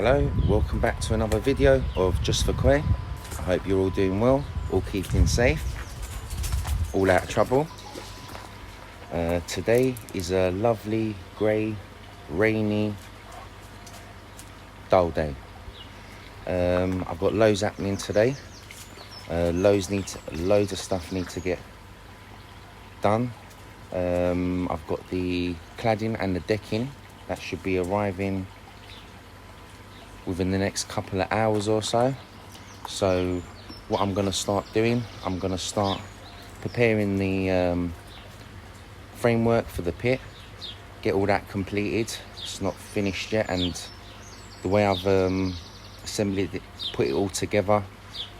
Hello, welcome back to another video of Just for Koi. I hope you're all doing well, all keeping safe, all out of trouble. Today is a lovely, grey, rainy, dull day. I've got loads happening today. Loads of stuff need to get done. I've got the cladding and the decking that should be arriving within the next couple of hours or so. So what I'm going to start doing, I'm going to start preparing the framework for the pit, get all that completed. It's not finished yet, and the way I've assembled it, put it all together,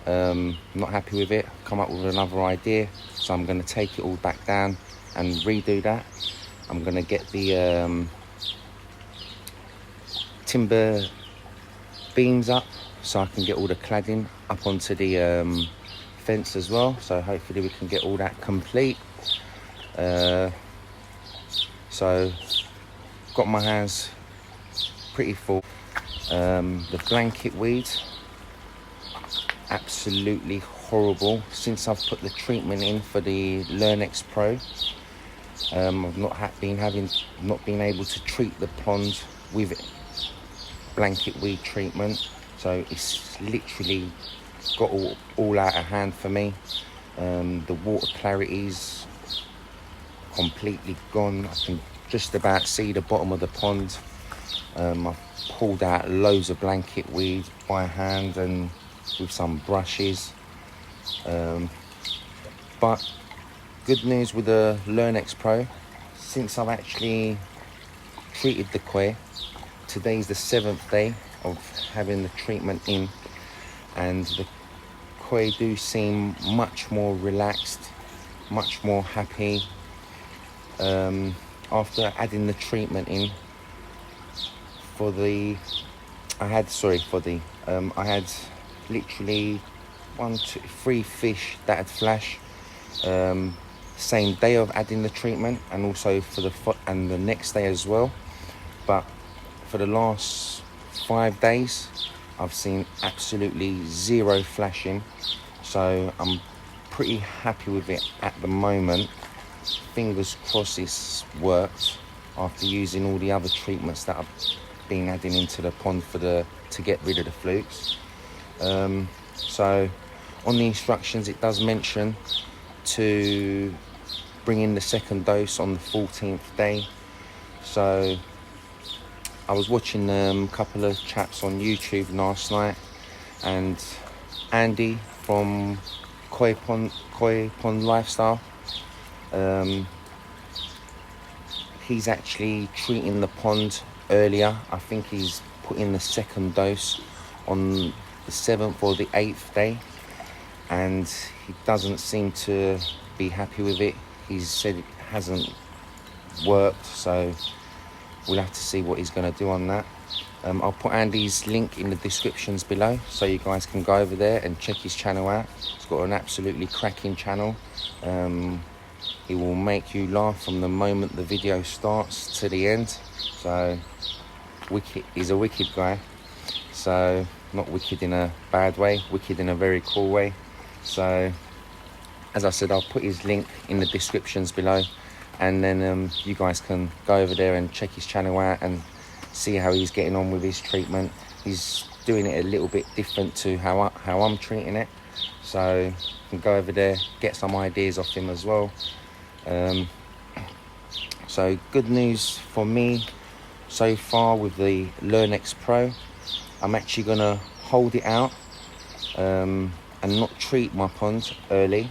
not happy with it. Come up with another idea, so I'm going to take it all back down and redo that. I'm going to get the timber beams up so I can get all the cladding up onto the fence as well, so hopefully we can get all that complete. So got my hands pretty full. The blanket weeds, absolutely horrible. Since I've put the treatment in for the Lernex Pro, I've not been able to treat the pond with blanket weed treatment, so it's literally got all out of hand for me. The water clarity's completely gone. I can just about see the bottom of the pond. I've pulled out loads of blanket weed by hand and with some brushes, but good news with the Lernex Pro, since I've actually treated the koi, today's the 7th day of having the treatment in, and the koi do seem much more relaxed, much more happy. After adding the treatment in I had literally 1, 2, 3 fish that had flashed same day of adding the treatment, and also for the next day as well. But for the last 5 days, I've seen absolutely 0 flashing, so I'm pretty happy with it at the moment. Fingers crossed it's worked after using all the other treatments that I've been adding into the pond to get rid of the flukes. So on the instructions it does mention to bring in the second dose on the 14th day. So I was watching a couple of chaps on YouTube last night, and Andy from Koi Pond Lifestyle, he's actually treating the pond earlier. I think he's putting the second dose on the 7th or the 8th day, and he doesn't seem to be happy with it. He's said it hasn't worked, so we'll have to see what he's going to do on that. I'll put Andy's link in the descriptions below, so you guys can go over there and check his channel out. He's got an absolutely cracking channel. He will make you laugh from the moment the video starts to the end. So wicked, he's a wicked guy. So not wicked in a bad way, wicked in a very cool way. So as I said, I'll put his link in the descriptions below, and then you guys can go over there and check his channel out and see how he's getting on with his treatment. He's doing it a little bit different to how I'm treating it, so you can go over there, get some ideas off him as well. So good news for me so far with the Lernex Pro. I'm actually gonna hold it out and not treat my pond early,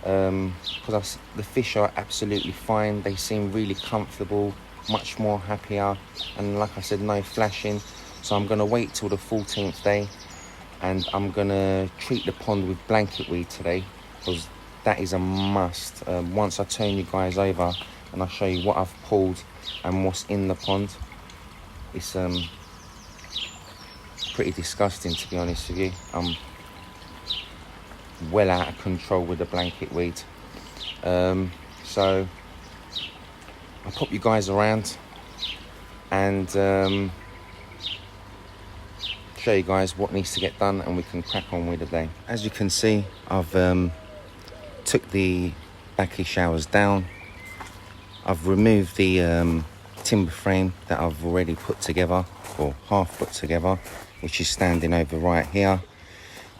because the fish are absolutely fine. They seem really comfortable, much more happier, and like I said, no flashing. So I'm gonna wait till the 14th day, and I'm gonna treat the pond with blanket weed today, because that is a must. Once I turn you guys over and I show you what I've pulled and what's in the pond, it's pretty disgusting, to be honest with you. I'm well out of control with the blanket weed. So I'll pop you guys around and show you guys what needs to get done and we can crack on with the day. As you can see, I've took the bakki showers down. I've removed the timber frame that I've already put together, or half put together, which is standing over right here.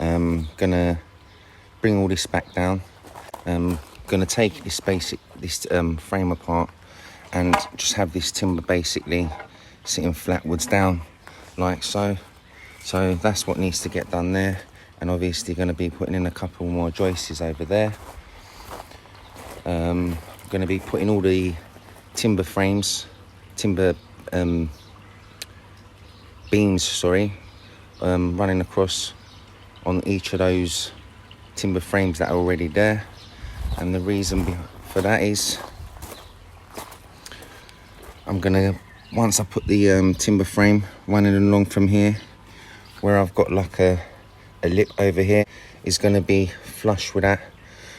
Gonna bring all this back down. Gonna take this frame apart and just have this timber basically sitting flatwards down like so. So that's what needs to get done there, and obviously going to be putting in a couple more joists over there. Going to be putting all the timber beams, running across on each of those timber frames that are already there. And the reason for that is I'm gonna, once I put the timber frame running along from here, where I've got like a lip over here, is going to be flush with that.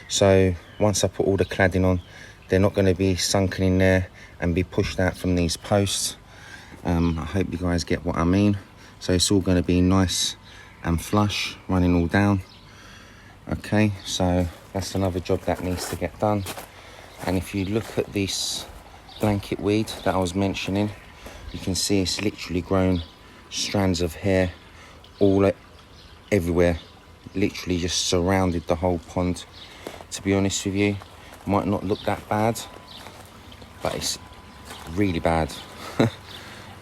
So once I put all the cladding on, they're not going to be sunken in there and be pushed out from these posts. I hope you guys get what I mean. So it's all going to be nice and flush, running all down. Okay, so that's another job that needs to get done. And if you look at this blanket weed that I was mentioning, you can see it's literally grown strands of hair all everywhere, literally just surrounded the whole pond. To be honest with you, might not look that bad, but it's really bad.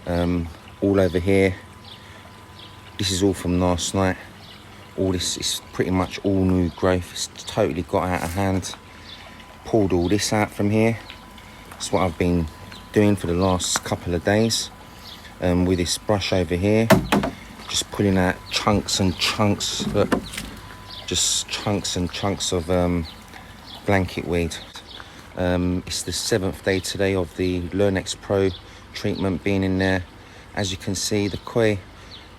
All over here, this is all from last night. All this is pretty much all new growth. It's totally got out of hand. Pulled all this out from here. That's what I've been doing for the last couple of days, with this brush over here, just pulling out chunks and chunks, look, just chunks and chunks of blanket weed. It's the 7th day today of the Lernex Pro treatment being in there. As you can see, the koi,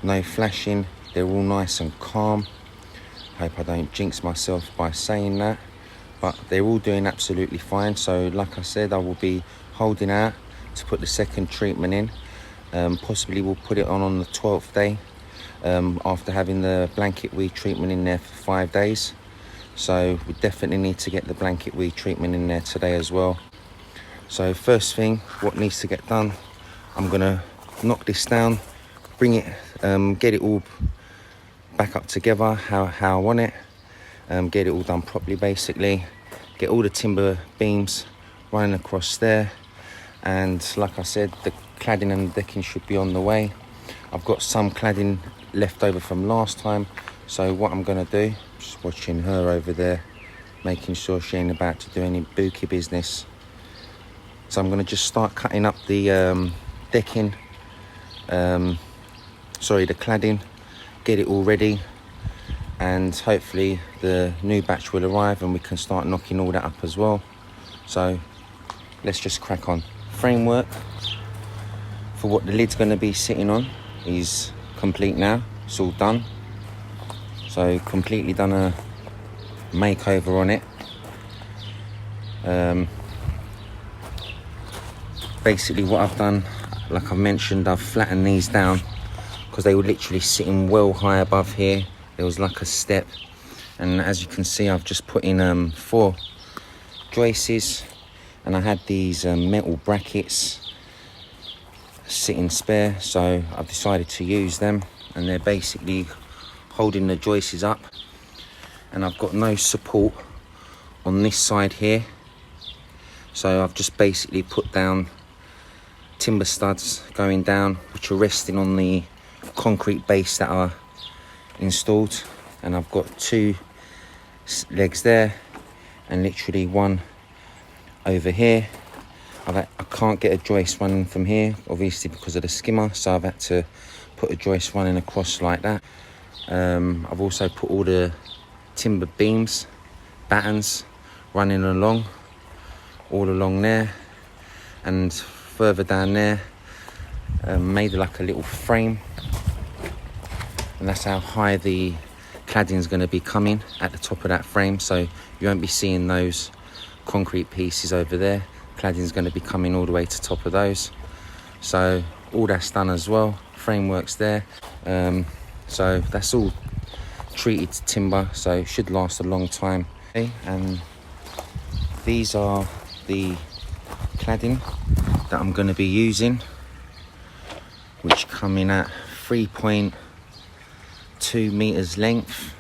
no flashing, they're all nice and calm. Hope I don't jinx myself by saying that, but they're all doing absolutely fine. So like I said, I will be holding out to put the second treatment in. Possibly we'll put it on the 12th day, after having the blanket weed treatment in there for 5 days. So we definitely need to get the blanket weed treatment in there today as well. So first thing, what needs to get done, I'm gonna knock this down, bring it, get it all back up together how I want it, get it all done properly basically, get all the timber beams running across there, and like I said, the cladding and decking should be on the way. I've got some cladding left over from last time, so what I'm gonna do, just watching her over there, making sure she ain't about to do any bookie business. So I'm gonna just start cutting up the decking, the cladding, get it all ready, and hopefully the new batch will arrive and we can start knocking all that up as well. So let's just crack on. Framework for what the lid's going to be sitting on is complete now. It's all done. So completely done a makeover on it. Basically what I've done, like I mentioned, I've flattened these down because they were literally sitting well high above here. There was like a step, and as you can see, I've just put in 4 joists, and I had these metal brackets sitting spare, so I've decided to use them, and they're basically holding the joists up. And I've got no support on this side here, so I've just basically put down timber studs going down, which are resting on the concrete base that are installed. And I've got 2 legs there and literally 1 over here. I can't get a joist running from here, obviously because of the skimmer, so I've had to put a joist running across like that. I've also put all the timber beams, battens running along, all along there, and further down there, made like a little frame, and that's how high the cladding is going to be coming at the top of that frame. So you won't be seeing those concrete pieces over there. Cladding is going to be coming all the way to top of those. So all that's done as well. Framework's there. So that's all treated timber, so it should last a long time. Okay, and these are the cladding that I'm going to be using, which come in at 3.2 meters length,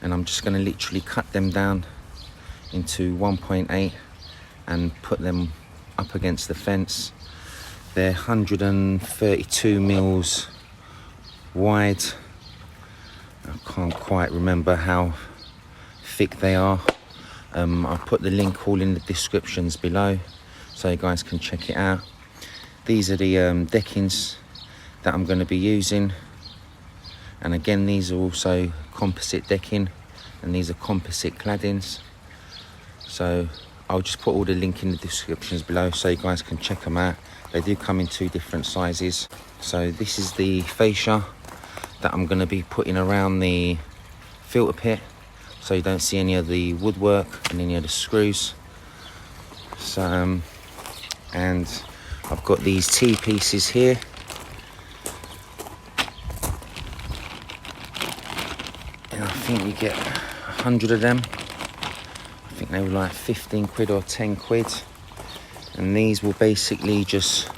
and I'm just going to literally cut them down into 1.8 and put them up against the fence. They're 132 mils wide. I can't quite remember how thick they are. I'll put the link all in the descriptions below so you guys can check it out. These are the deckings that I'm going to be using, and again these are also composite decking, and these are composite claddings. So I'll just put all the link in the descriptions below so you guys can check them out. They do come in 2 different sizes. So this is the fascia that I'm going to be putting around the filter pit, so you don't see any of the woodwork and any of the screws. So and I've got these T-pieces here. And I think you get 100 of them. I think they were like 15 quid or 10 quid. And these will basically just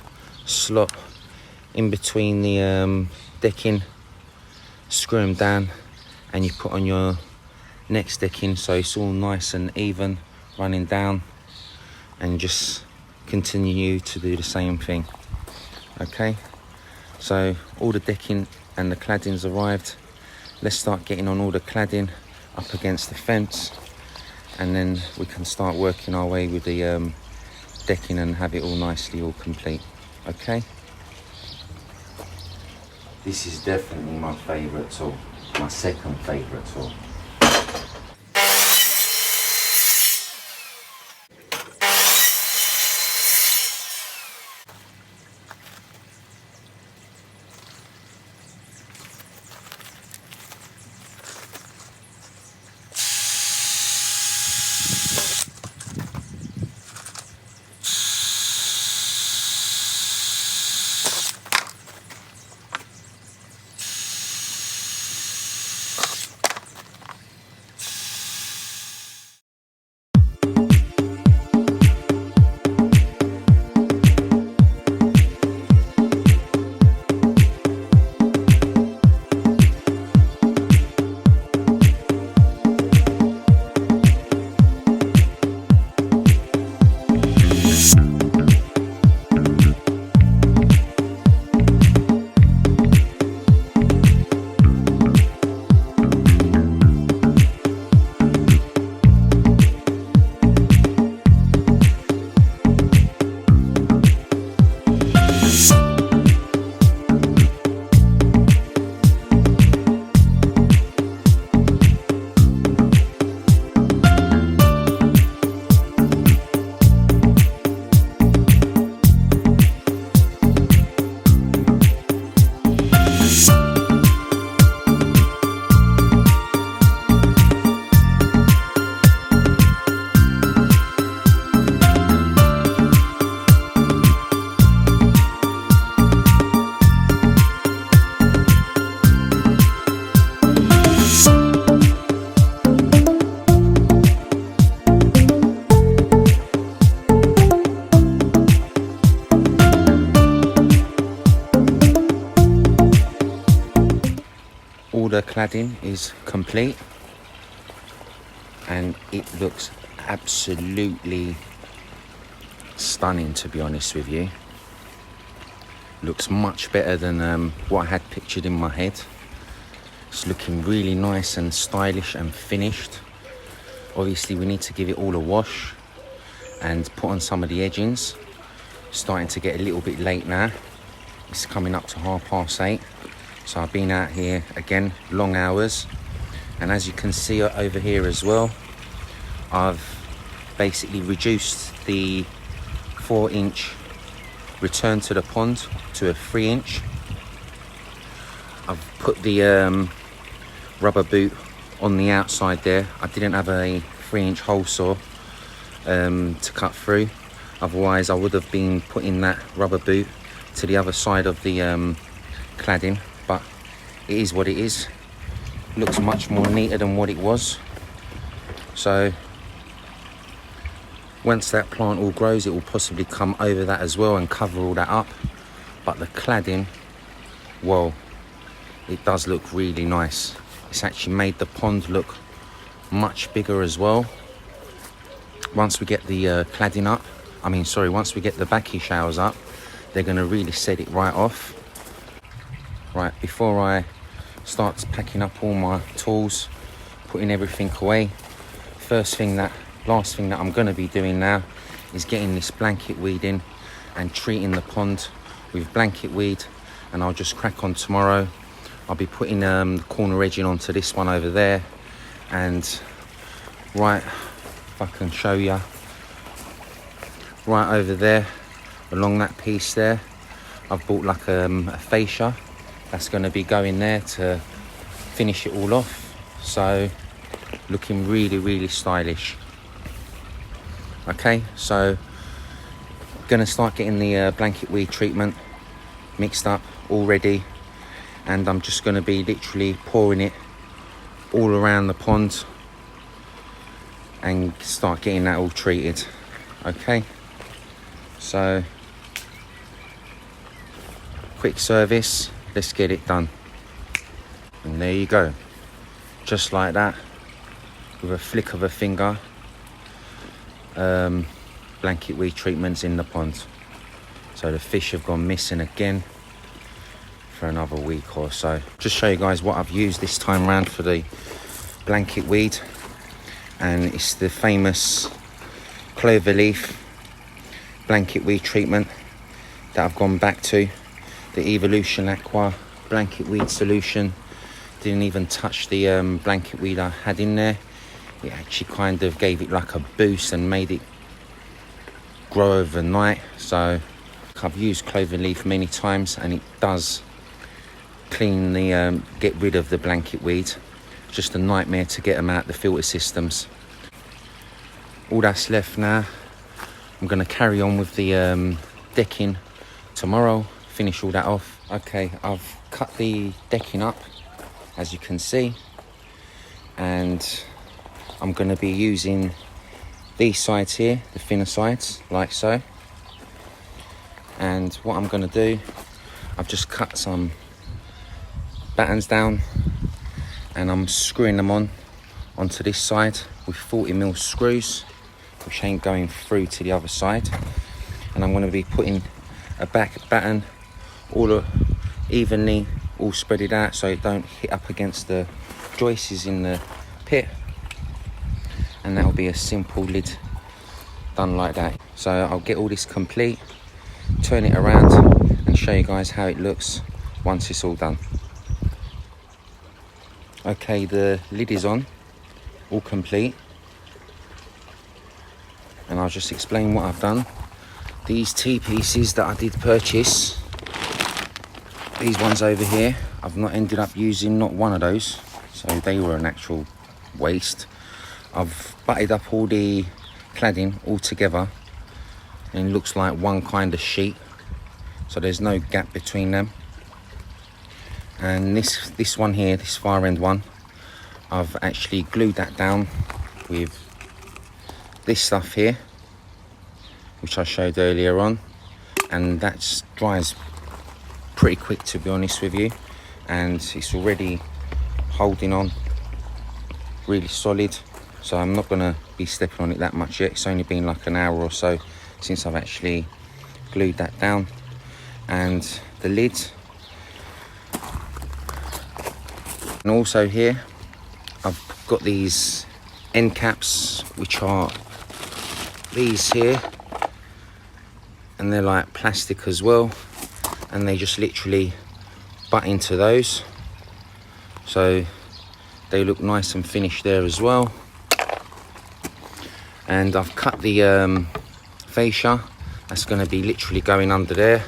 slot in between the decking, screw them down, and you put on your next decking, so it's all nice and even running down, and just continue to do the same thing. Okay, so all the decking and the cladding's arrived. Let's start getting on all the cladding up against the fence, and then we can start working our way with the decking and have it all nicely all complete. Okay, this is definitely my favourite tool, my second favourite tool. The cladding is complete and it looks absolutely stunning, to be honest with you. Looks much better than what I had pictured in my head. It's looking really nice and stylish and finished. Obviously we need to give it all a wash and put on some of the edgings. Starting to get a little bit late now. It's coming up to 8:30. So I've been out here again, long hours, and as you can see over here as well, I've basically reduced the 4-inch return to the pond to a 3-inch. I've put the rubber boot on the outside there. I didn't have a 3-inch hole saw to cut through, otherwise I would have been putting that rubber boot to the other side of the cladding. But it is what it is. Looks much more neater than what it was. So once that plant all grows, it will possibly come over that as well and cover all that up. But the cladding, well, it does look really nice. It's actually made the pond look much bigger as well. Once we get the cladding up, once we get the bakki showers up, they're going to really set it right off. Right, before I start packing up all my tools, putting everything away, last thing that I'm going to be doing now is getting this blanket weed in and treating the pond with blanket weed, and I'll just crack on tomorrow. I'll be putting the corner edging onto this one over there, and right, if I can show you, right over there along that piece there, I've bought like a fascia that's going to be going there to finish it all off. So looking really, really stylish. Okay, so gonna start getting the blanket weed treatment mixed up, all ready, and I'm just gonna be literally pouring it all around the pond and start getting that all treated. Okay, so quick service, let's get it done. And there you go, just like that, with a flick of a finger, blanket weed treatments in the pond. So the fish have gone missing again for another week or so. Just show you guys what I've used this time around for the blanket weed, and it's the famous clover leaf blanket weed treatment that I've gone back to. The Evolution Aqua blanket weed solution didn't even touch the blanket weed I had in there. It actually kind of gave it like a boost and made it grow overnight. So I've used clover leaf many times, and it does clean the get rid of the blanket weed. Just a nightmare to get them out the filter systems. All that's left now, I'm going to carry on with the decking tomorrow, finish all that off. Okay, I've cut the decking up, as you can see, and I'm going to be using these sides here, the thinner sides, like so. And what I'm going to do, I've just cut some battens down, and I'm screwing them onto this side with 40mm screws, which ain't going through to the other side. And I'm going to be putting a back batten all evenly, all spread it out so it don't hit up against the joists in the pit. And that'll be a simple lid done like that. So I'll get all this complete, turn it around and show you guys how it looks once it's all done. Okay, the lid is on, all complete, and I'll just explain what I've done. These T-pieces that I did purchase, these ones over here, I've not ended up using not one of those, so they were an actual waste. I've butted up all the cladding all together, and it looks like one kind of sheet, so there's no gap between them. And this one here, this far end one, I've actually glued that down with this stuff here, which I showed earlier on, and that dries pretty quick, to be honest with you, and it's already holding on really solid. So I'm not going to be stepping on it that much yet. It's only been like an hour or so since I've actually glued that down. And the lid. And also here, I've got these end caps, which are these here. And they're like plastic as well. And they just literally butt into those. So they look nice and finished there as well. And I've cut the fascia that's going to be literally going under there,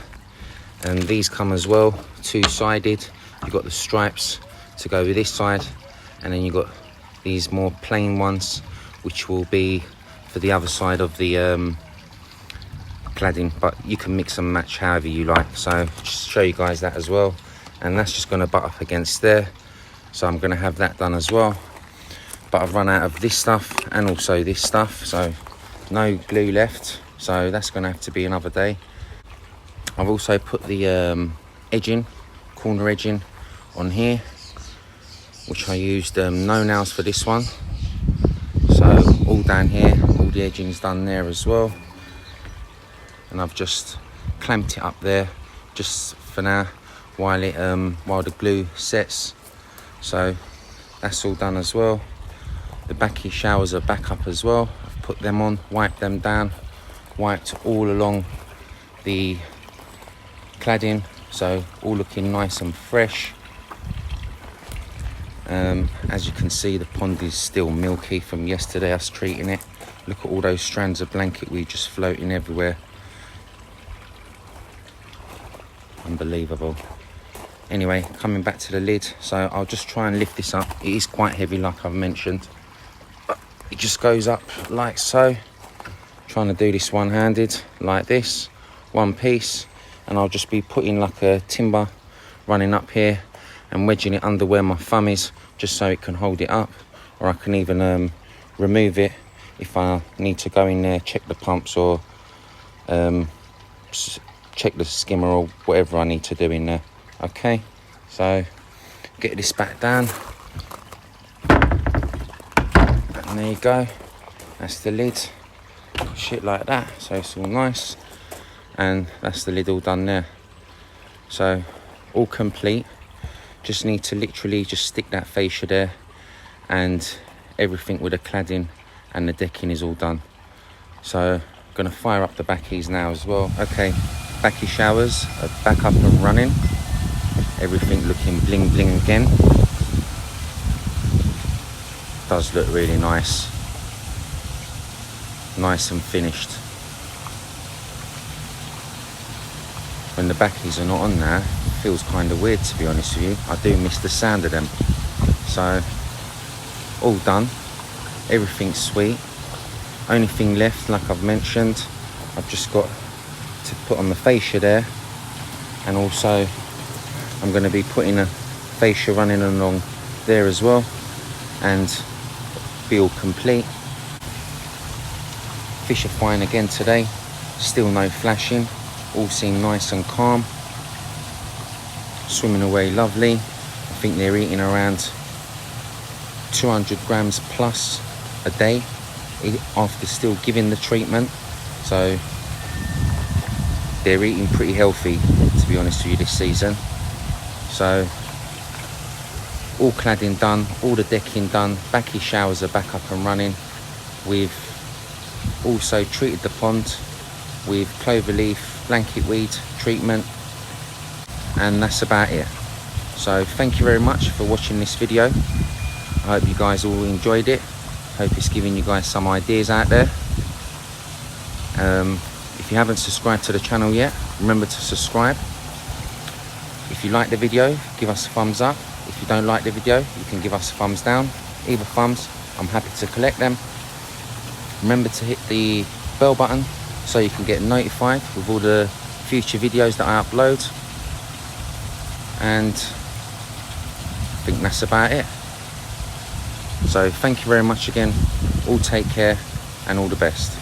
and these come as well, two-sided. You've got the stripes to go with this side, and then you've got these more plain ones which will be for the other side of the cladding, but you can mix and match however you like. So just show you guys that as well, and that's just going to butt up against there, so I'm going to have that done as well. But I've run out of this stuff and also this stuff, so no glue left, so that's going to have to be another day. I've also put the edging, corner edging on here, which I used no nails for this one. So all down here, all the edging's done there as well, and I've just clamped it up there just for now while the glue sets. So that's all done as well. The bakki showers are back up as well. I've put them on, wiped them down, wiped all along the cladding, so all looking nice and fresh. As you can see, the pond is still milky from yesterday us treating it. Look at all those strands of blanket weed just floating everywhere. Unbelievable. Anyway, coming back to the lid, so I'll just try and lift this up. It is quite heavy, like I've mentioned, but it just goes up like so. Trying to do this one-handed like this, one piece, and I'll just be putting like a timber running up here and wedging it under where my thumb is, just so it can hold it up. Or I can even remove it if I need to go in there, check the pumps, or check the skimmer, or whatever I need to do in there. Okay, so get this back down, and there you go. That's the lid. Push it like that, so it's all nice, and that's the lid all done there. So all complete. Just need to literally just stick that fascia there, and everything with the cladding and the decking is all done. So I'm gonna fire up the backis now as well. Okay, bakki showers are back up and running. Everything looking bling bling again. Does look really nice. Nice and finished. When the backis are not on there, it feels kind of weird, to be honest with you. I do miss the sound of them. So all done. Everything's sweet. Only thing left, like I've mentioned, I've just got to put on the fascia there, and also I'm going to be putting a fascia running along there as well, and be all complete. Fish are fine again today, still no flashing, all seem nice and calm, swimming away lovely. I think they're eating around 200 grams plus a day after still giving the treatment, so they're eating pretty healthy, to be honest with you, this season. So all cladding done, all the decking done, bakki showers are back up and running. We've also treated the pond with clover leaf blanket weed treatment, and that's about it. So thank you very much for watching this video. I hope you guys all enjoyed it. Hope it's giving you guys some ideas out there. If you haven't subscribed to the channel yet, remember to subscribe. If you like the video, give us a thumbs up. If you don't like the video, you can give us a thumbs down. Either thumbs, I'm happy to collect them. Remember to hit the bell button so you can get notified with all the future videos that I upload. And I think that's about it. So thank you very much again. All take care and all the best.